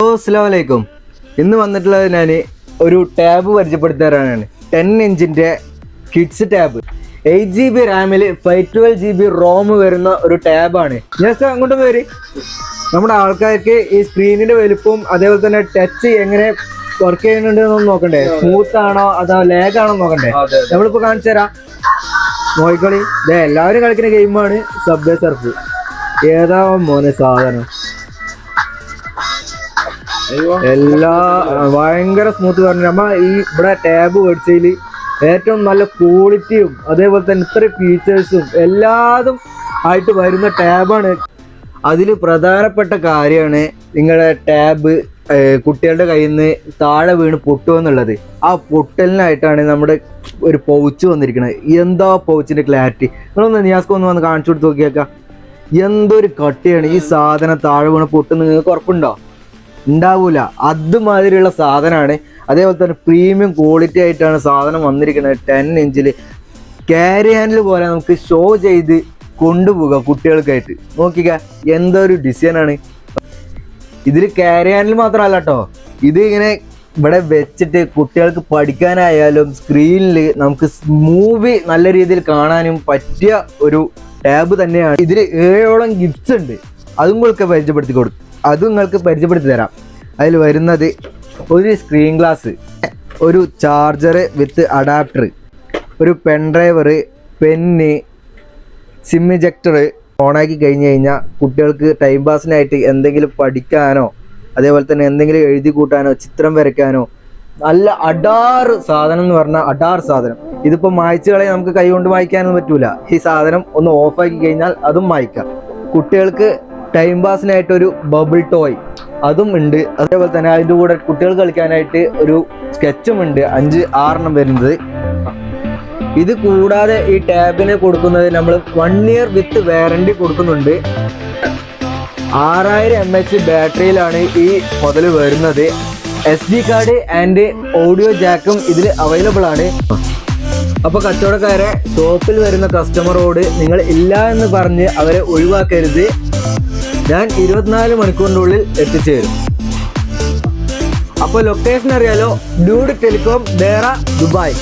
അസ്സലാമലൈക്കും. ഇന്ന് വന്നിട്ടുള്ളത് ഞാൻ ഒരു ടാബ് പരിചയപ്പെടുത്താറാണ്. 10 ഇഞ്ചിൻ്റെ കിഡ്സ് ടാബ്, 8 GB റാമിൽ 512 GB റോം വരുന്ന ഒരു ടാബാണ്. ജസ്റ്റ് അങ്ങോട്ട് വരി. നമ്മുടെ ആൾക്കാർക്ക് ഈ സ്ക്രീനിന്റെ വലുപ്പവും അതേപോലെ തന്നെ ടച്ച് എങ്ങനെ വർക്ക് ചെയ്യുന്നുണ്ട് എന്നൊന്നും നോക്കണ്ടേ, സ്മൂത്ത് ആണോ അതോ ലാഗ് ആണോ നോക്കണ്ടേ. നമ്മളിപ്പോ കാണിച്ചു തരാം, നോക്കിക്കോളി. എല്ലാവരും കളിക്കുന്ന ഗെയിമാണ് സബ്വേ സർഫ്. ഏതാ മോനെ സാധനം, ഭയങ്കര സ്മൂത്ത് പറഞ്ഞു. നമ്മ ഈ ഇവിടെ ടാബ് മേടിച്ചതിൽ ഏറ്റവും നല്ല ക്വാളിറ്റിയും അതേപോലെ തന്നെ ഇത്ര ഫീച്ചേഴ്സും എല്ലാതും ആയിട്ട് വരുന്ന ടാബാണ്. അതിൽ പ്രധാനപ്പെട്ട കാര്യമാണ് നിങ്ങളുടെ ടാബ് കുട്ടികളുടെ കയ്യിൽ നിന്ന് താഴെ വീണ് പൊട്ടുമെന്നുള്ളത്. ആ പൊട്ടലിനായിട്ടാണ് നമ്മുടെ ഒരു പൗച്ച് വന്നിരിക്കുന്നത്. എന്താ പൗച്ചിന്റെ ക്ലാരിറ്റി, നിങ്ങളൊന്ന് നിയാസ്കൊന്ന് വന്ന് കാണിച്ചു കൊടുത്ത് നോക്കിയേക്കാം. എന്തൊരു കട്ടിയാണ് ഈ സാധനം. താഴെ വീണ് പൊട്ടുന്ന നിങ്ങൾക്ക് ഉറപ്പുണ്ടോ? ഉണ്ടാവൂല. അതുമാതിരിയുള്ള സാധനമാണ്. അതേപോലെ തന്നെ പ്രീമിയം ക്വാളിറ്റി ആയിട്ടാണ് സാധനം വന്നിരിക്കുന്നത്. 10 ഇഞ്ചിൽ ക്യാരി ഹാൻഡിൽ പോലെ നമുക്ക് ഷോ ചെയ്ത് കൊണ്ടുപോകാം കുട്ടികൾക്കായിട്ട്. നോക്കിക്ക, എന്തൊരു ഡിസൈനാണ്. ഇതിൽ ക്യാരി ഹാൻഡിൽ മാത്രമല്ല കേട്ടോ, ഇത് ഇങ്ങനെ ഇവിടെ വെച്ചിട്ട് കുട്ടികൾക്ക് പഠിക്കാനായാലും സ്ക്രീനിൽ നമുക്ക് മൂവി നല്ല രീതിയിൽ കാണാനും പറ്റിയ ഒരു ടാബ് തന്നെയാണ്. ഇതിൽ 7ഓളം ഗിഫ്റ്റ്സ് ഉണ്ട്. അതും നിങ്ങൾക്ക് പരിചയപ്പെടുത്തി തരാം. അതിൽ വരുന്നത് ഒരു സ്ക്രീൻ ഗ്ലാസ്, ഒരു ചാർജർ വിത്ത് അഡാപ്റ്റർ, ഒരു pen driver, pen, SIM ejector. ഓണാക്കി കഴിഞ്ഞ് കഴിഞ്ഞാൽ കുട്ടികൾക്ക് ടൈം പാസിനായിട്ട് എന്തെങ്കിലും പഠിക്കാനോ അതേപോലെ തന്നെ എന്തെങ്കിലും എഴുതി കൂട്ടാനോ ചിത്രം വരയ്ക്കാനോ നല്ല അഡാർ സാധനം എന്ന് പറഞ്ഞാൽ അഡാർ സാധനം. ഇതിപ്പോൾ മായ്ച്ചുകളെ നമുക്ക് കൈ കൊണ്ട് മായ്ക്കാനൊന്നും പറ്റൂല. ഈ സാധനം ഒന്ന് ഓഫാക്കി കഴിഞ്ഞാൽ അതും മായ്ക്കാം. കുട്ടികൾക്ക് ടൈം പാസിനായിട്ടൊരു ബബിൾ ടോയ് അതും ഉണ്ട്. അതേപോലെ തന്നെ അതിൻ്റെ കൂടെ കുട്ടികൾ കളിക്കാനായിട്ട് ഒരു സ്കെച്ചും ഉണ്ട്, 5-6 വരുന്നത്. ഇത് കൂടാതെ ഈ ടാബിന് കൊടുക്കുന്നത് നമ്മൾ 1 ഇയർ വിത്ത് വാറണ്ടി കൊടുക്കുന്നുണ്ട്. 6000 mAh ബാറ്ററിയിലാണ് ഈ മുതൽ വരുന്നത്. SD കാർഡ് ആൻഡ് ഓഡിയോ ജാക്കും ഇതിൽ അവൈലബിൾ ആണ്. അപ്പോൾ കച്ചവടക്കാരെ, ഷോപ്പിൽ വരുന്ന കസ്റ്റമറോട് നിങ്ങൾ ഇല്ല എന്ന് പറഞ്ഞ് അവരെ ഒഴിവാക്കരുത്. ഞാൻ 24 മണിക്കൂറിനുള്ളിൽ എത്തിച്ചേരും. അപ്പോൾ ലൊക്കേഷൻ അറിയാലോ, ഡ്യൂഡ് ടെലികോം, ദേറ, ദുബായ്.